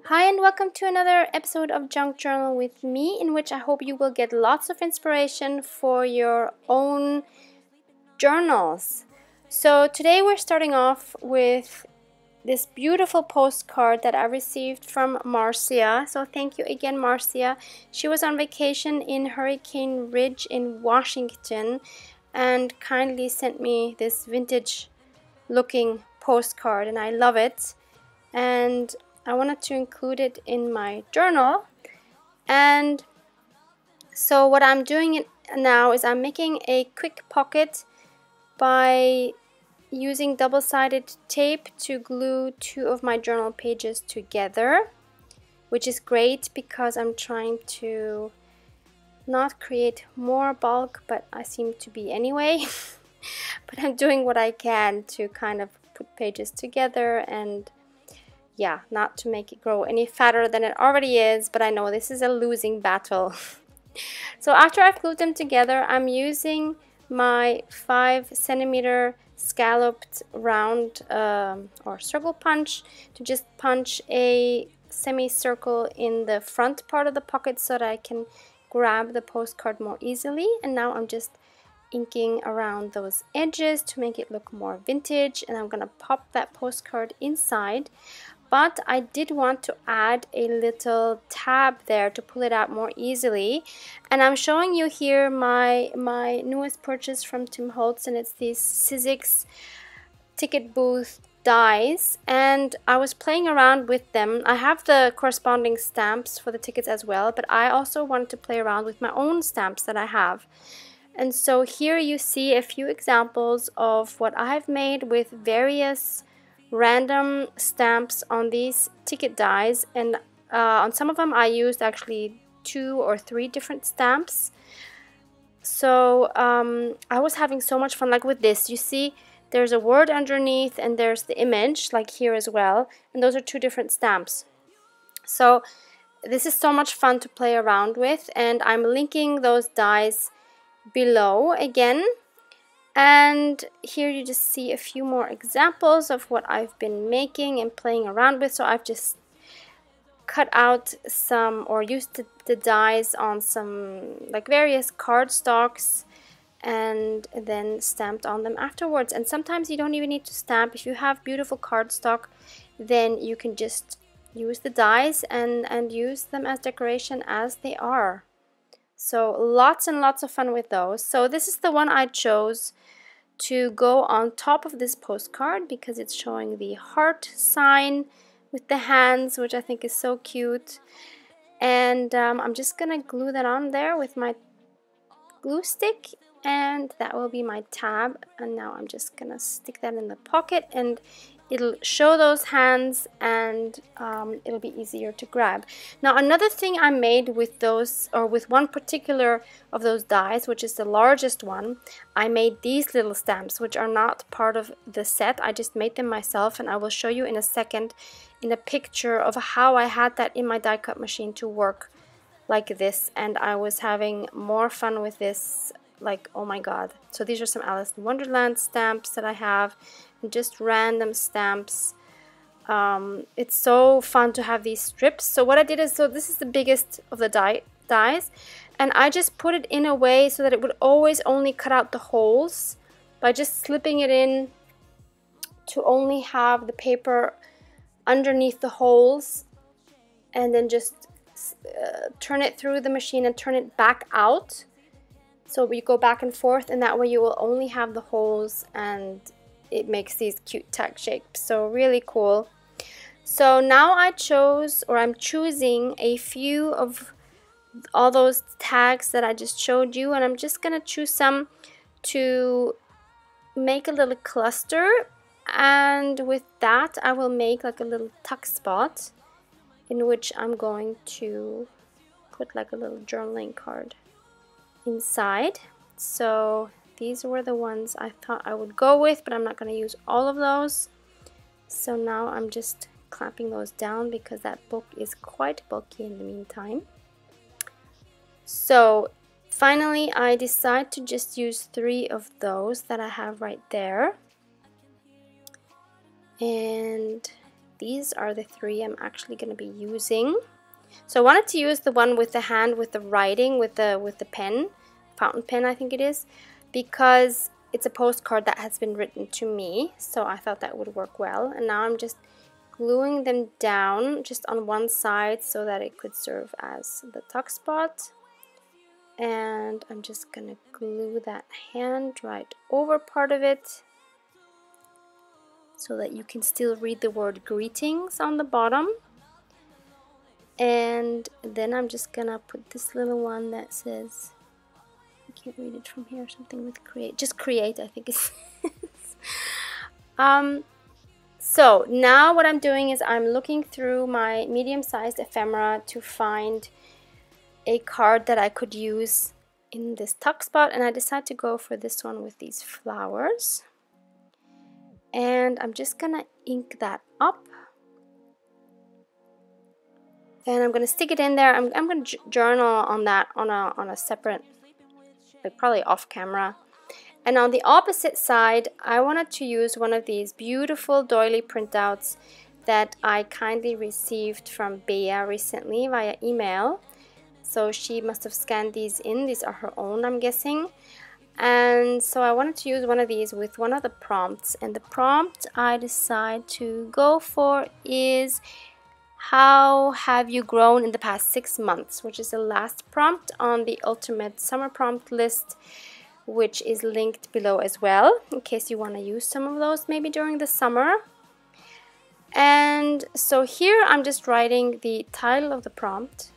Hi and welcome to another episode of Junk Journal with me, in which I hope you will get lots of inspiration for your own journals. So today we're starting off with this beautiful postcard that I received from Marcia. So thank you again, Marcia. She was on vacation in Hurricane Ridge in Washington and kindly sent me this vintage looking postcard, and I love it. And I wanted to include it in my journal. And so what I'm doing now is I'm making a quick pocket by using double-sided tape to glue two of my journal pages together, which is great because I'm trying to not create more bulk, but I seem to be anyway. But I'm doing what I can to kind of put pages together and not to make it grow any fatter than it already is, but I know this is a losing battle. So after I've glued them together, I'm using my 5 cm scalloped round or circle punch to just punch a semicircle in the front part of the pocket so that I can grab the postcard more easily. And now I'm just inking around those edges to make it look more vintage, and I'm gonna pop that postcard inside. But I did want to add a little tab there to pull it out more easily. And I'm showing you here my newest purchase from Tim Holtz, and it's these Sizzix ticket booth dies. And I was playing around with them. I have the corresponding stamps for the tickets as well, but I also wanted to play around with my own stamps that I have. And so here you see a few examples of what I've made with various random stamps on these ticket dies, and on some of them I used actually 2 or 3 different stamps. So I was having so much fun. Like with this, you see there's a word underneath and there's the image, like here as well, and those are 2 different stamps. So this is so much fun to play around with, and I'm linking those dies below again. And here you just see a few more examples of what I've been making and playing around with. So I've just cut out some, or used the dies on some like various cardstocks and then stamped on them afterwards. And sometimes you don't even need to stamp. If you have beautiful cardstock, then you can just use the dies and use them as decoration as they are. So lots and lots of fun with those. So this is the one I chose to go on top of this postcard because it's showing the heart sign with the hands, which I think is so cute. And I'm just gonna glue that on there with my glue stick, and that will be my tab. And now I'm just gonna stick that in the pocket, and it'll show those hands, and it'll be easier to grab. Now another thing I made with those, or with one particular of those dies, which is the largest one, I made these little stamps, which are not part of the set. I just made them myself, and I will show you in a second in a picture of how I had that in my die cut machine to work like this. And I was having more fun with this, like, oh my god. So these are some Alice in Wonderland stamps that I have, and just random stamps. It's so fun to have these strips. So what I did is, so this is the biggest of the dies, and I just put it in a way so that it would always only cut out the holes by just slipping it in to only have the paper underneath the holes, and then just turn it through the machine and turn it back out. So you go back and forth, and that way you will only have the holes, and it makes these cute tag shapes. So really cool. So now I'm choosing a few of all those tags that I just showed you, and I'm just gonna choose some to make a little cluster, and with that I will make like a little tuck spot in which I'm going to put like a little journaling card inside. So these were the ones I thought I would go with, but I'm not going to use all of those. So now I'm just clamping those down because that book is quite bulky in the meantime. So finally I decide to just use 3 of those that I have right there, and these are the three I'm actually going to be using. So I wanted to use the one with the hand, with the writing, with the pen, fountain pen I think it is, because it's a postcard that has been written to me, so I thought that would work well. And now I'm just gluing them down just on one side so that it could serve as the tuck spot. And I'm just gonna glue that hand right over part of it so that you can still read the word greetings on the bottom. And then I'm just gonna put this little one that says, I can't read it from here, something with create, just create I think it's so now what I'm doing is I'm looking through my medium-sized ephemera to find a card that I could use in this tuck spot, and I decided to go for this one with these flowers. And I'm just gonna ink that up, and I'm gonna stick it in there. I'm gonna journal on that on a separate, like probably off camera. And on the opposite side, I wanted to use one of these beautiful doily printouts that I kindly received from Bea recently via email. So she must have scanned these in. These are her own, I'm guessing. And so I wanted to use one of these with one of the prompts. And the prompt I decided to go for is, how have you grown in the past 6 months? Which is the last prompt on the ultimate summer prompt list, which is linked below as well, in case you want to use some of those maybe during the summer. And so here I'm just writing the title of the prompt,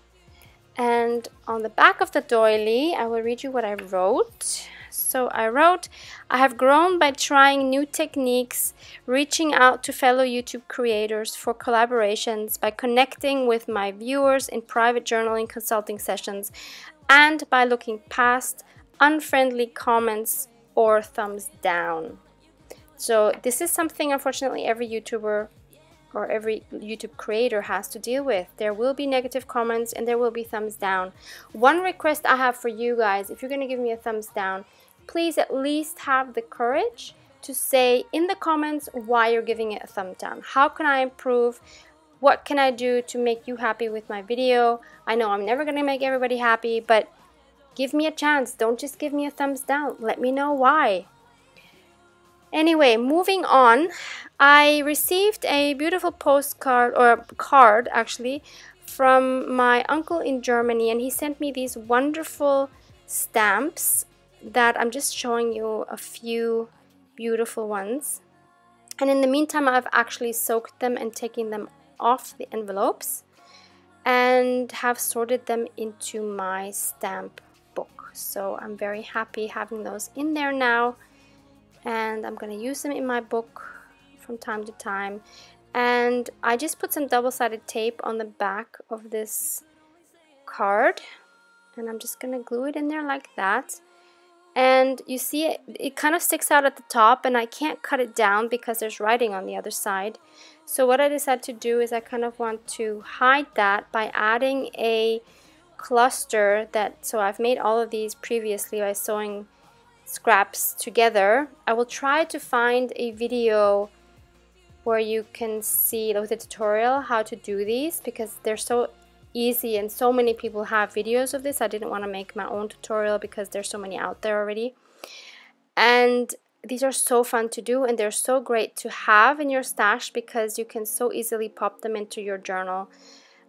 and on the back of the doily I will read you what I wrote. So I wrote, I have grown by trying new techniques, reaching out to fellow YouTube creators for collaborations, by connecting with my viewers in private journaling consulting sessions, and by looking past unfriendly comments or thumbs down. So this is something unfortunately every YouTuber or every YouTube creator has to deal with. There will be negative comments and there will be thumbs down. One request I have for you guys, if you're going to give me a thumbs down, please at least have the courage to say in the comments why you're giving it a thumbs down. How can I improve? What can I do to make you happy with my video? I know I'm never going to make everybody happy, but give me a chance. Don't just give me a thumbs down. Let me know why. Anyway, moving on. I received a beautiful postcard, or card actually, from my uncle in Germany, and he sent me these wonderful stamps that I'm just showing you a few beautiful ones. And in the meantime, I've actually soaked them and taken them off the envelopes and have sorted them into my stamp book. So I'm very happy having those in there now, and I'm going to use them in my book from time to time. And I just put some double-sided tape on the back of this card, and I'm just going to glue it in there like that. And you see it kind of sticks out at the top, and I can't cut it down because there's writing on the other side. So what I decided to do is I kind of want to hide that by adding a cluster that, so I've made all of these previously by sewing scraps together. I will try to find a video where you can see with a tutorial how to do these, because they're so easy and so many people have videos of this. I didn't want to make my own tutorial because there's so many out there already. And these are so fun to do, and they're so great to have in your stash because you can so easily pop them into your journal,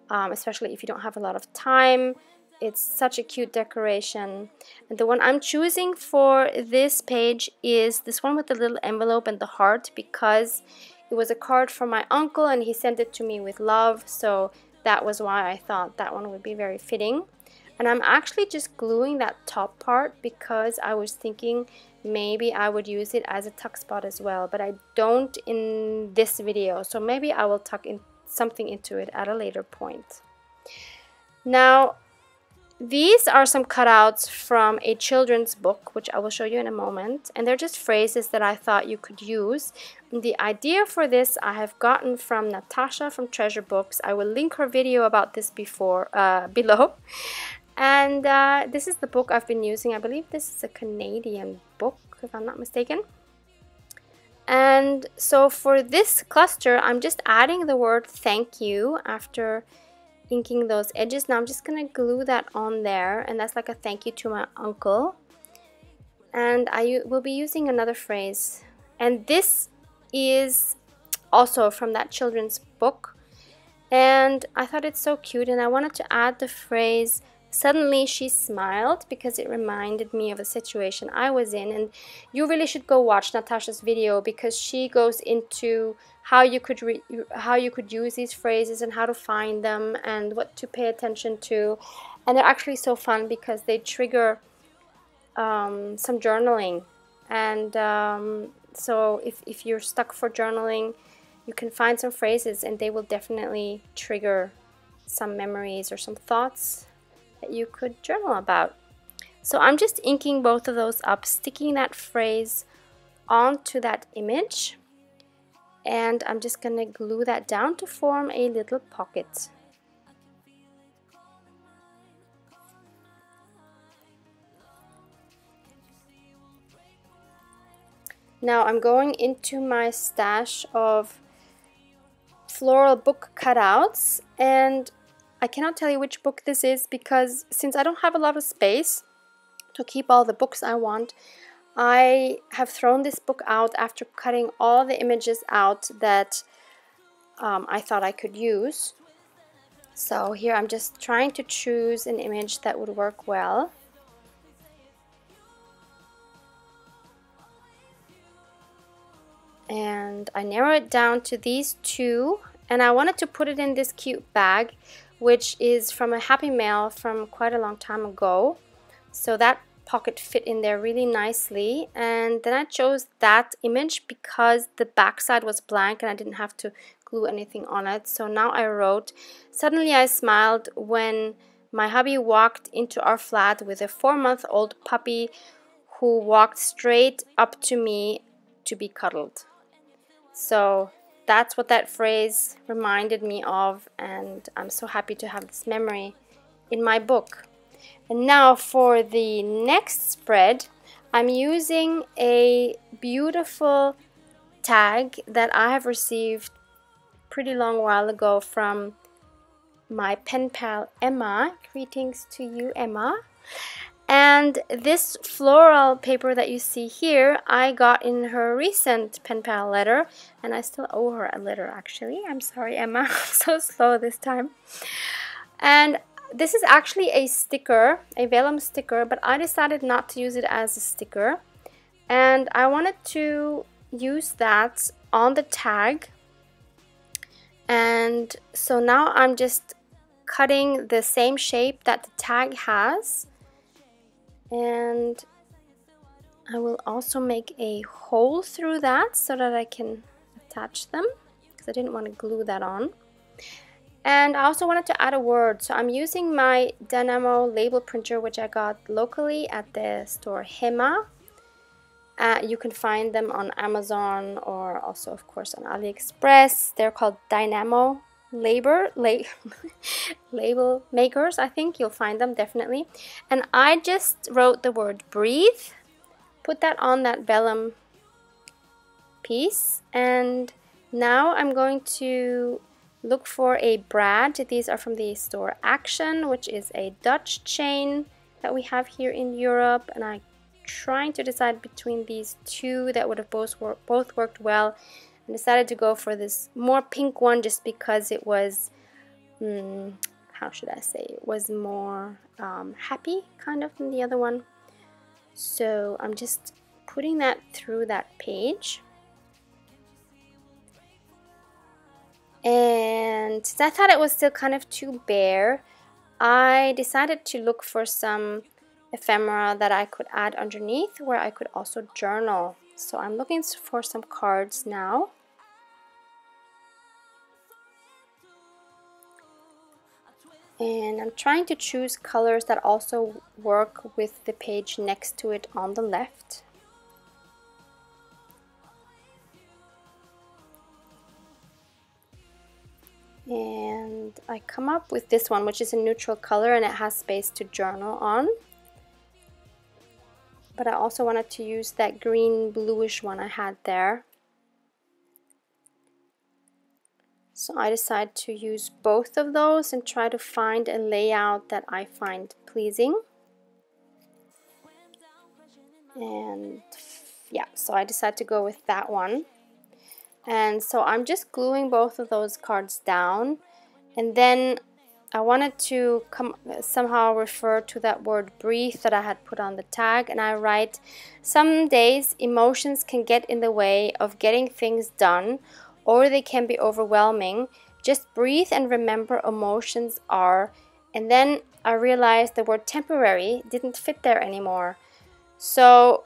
especially if you don't have a lot of time. It's such a cute decoration. And the one I'm choosing for this page is this one with the little envelope and the heart, because it was a card from my uncle and he sent it to me with love. So that was why I thought that one would be very fitting. And I'm actually just gluing that top part because I was thinking maybe I would use it as a tuck spot as well, but I don't in this video. So maybe I will tuck in something into it at a later point. Now, these are some cutouts from a children's book, which I will show you in a moment, and they're just phrases that I thought you could use. And the idea for this I have gotten from Natasa from Treasure Books. I will link her video about this below. And this is the book I've been using. I believe this is a Canadian book, if I'm not mistaken. And so for this cluster, I'm just adding the word thank you after inking those edges. Now I'm just going to glue that on there, and that's like a thank you to my uncle. And I will be using another phrase, and this is also from that children's book, and I thought it's so cute, and I wanted to add the phrase suddenly she smiled because it reminded me of a situation I was in. And you really should go watch Natasa's video because she goes into how you could use these phrases and how to find them and what to pay attention to. And they're actually so fun because they trigger some journaling. And so if you're stuck for journaling, you can find some phrases and they will definitely trigger some memories or some thoughts that you could journal about. So I'm just inking both of those up, sticking that phrase onto that image, and I'm just going to glue that down to form a little pocket. Now I'm going into my stash of floral book cutouts, and I cannot tell you which book this is because since I don't have a lot of space to keep all the books I want, I have thrown this book out after cutting all the images out that I thought I could use. So here I'm just trying to choose an image that would work well. And I narrow it down to these two, and I wanted to put it in this cute bag, which is from a Happy Mail from quite a long time ago. So that pocket fit in there really nicely, and then I chose that image because the back side was blank and I didn't have to glue anything on it. So now I wrote, suddenly I smiled when my hubby walked into our flat with a 4-month-old puppy who walked straight up to me to be cuddled. So that's what that phrase reminded me of, and I'm so happy to have this memory in my book. And now for the next spread, I'm using a beautiful tag that I have received pretty long while ago from my pen pal Emma. Greetings to you, Emma. And this floral paper that you see here, I got in her recent pen pal letter, and I still owe her a letter actually. I'm sorry, Emma, I'm so slow this time. And this is actually a sticker, a vellum sticker, but I decided not to use it as a sticker. And I wanted to use that on the tag. And so now I'm just cutting the same shape that the tag has. And I will also make a hole through that so that I can attach them because I didn't want to glue that on. And I also wanted to add a word, so I'm using my Dynamo label printer, which I got locally at the store Hema. You can find them on Amazon or also of course on AliExpress. They're called Dynamo label makers. I think you'll find them definitely. And I just wrote the word breathe, put that on that vellum piece, and now I'm going to look for a brad. These are from the store Action, which is a Dutch chain that we have here in Europe, and I'm trying to decide between these two that would have both worked well. I decided to go for this more pink one just because it was, how should I say, it was more happy kind of than the other one. So I'm just putting that through that page. And since I thought it was still kind of too bare, I decided to look for some ephemera that I could add underneath where I could also journal. So I'm looking for some cards now. And I'm trying to choose colors that also work with the page next to it on the left. And I come up with this one, which is a neutral color and it has space to journal on. But I also wanted to use that green bluish one I had there. So I decided to use both of those and try to find a layout that I find pleasing. And yeah, so I decided to go with that one. And so I'm just gluing both of those cards down, and then I wanted to somehow refer to that word breathe that I had put on the tag, and I write, some days emotions can get in the way of getting things done, or they can be overwhelming. Just breathe and remember emotions are. And then I realized the word temporary didn't fit there anymore. So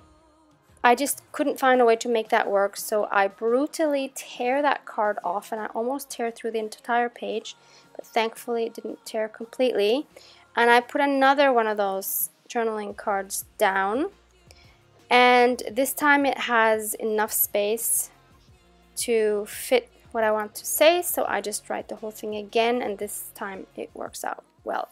I just couldn't find a way to make that work, so I brutally tear that card off, and I almost tear through the entire page, but thankfully it didn't tear completely. And I put another one of those journaling cards down, and this time it has enough space to fit what I want to say, so I just write the whole thing again, and this time it works out well.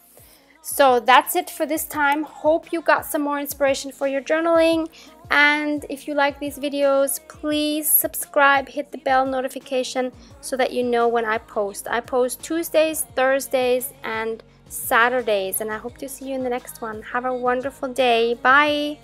So that's it for this time. Hope you got some more inspiration for your journaling. And if you like these videos, please subscribe, hit the bell notification so that you know when I post. I post Tuesdays, Thursdays, and Saturdays. And I hope to see you in the next one. Have a wonderful day. Bye.